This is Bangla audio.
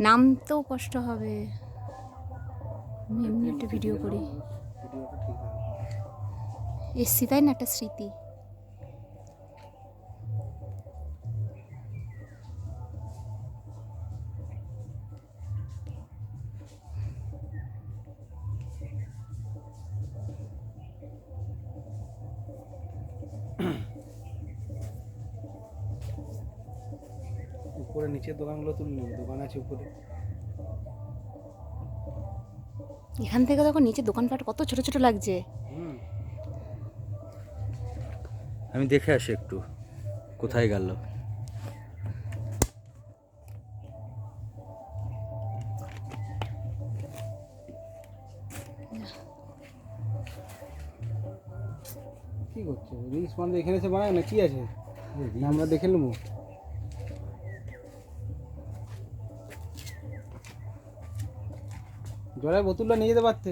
নামতেও কষ্ট হবে। আমি এমনি একটা ভিডিও করি, এসছি তাই না, একটা স্মৃতি। উপরে নিচের দোকানগুলো তুলনি, দোকান আছে উপরে। এখান থেকে দেখো নিচে দোকানপাট কত ছোট ছোট লাগছে। আমি দেখে আসি একটু কোথায় গেল। কি করছে রিলস বানাতে? এখানে এসে বানায় না, কি আছে না আমরা দেখে নেবো। জলের বোতলটা নিয়ে যেতে পারতে।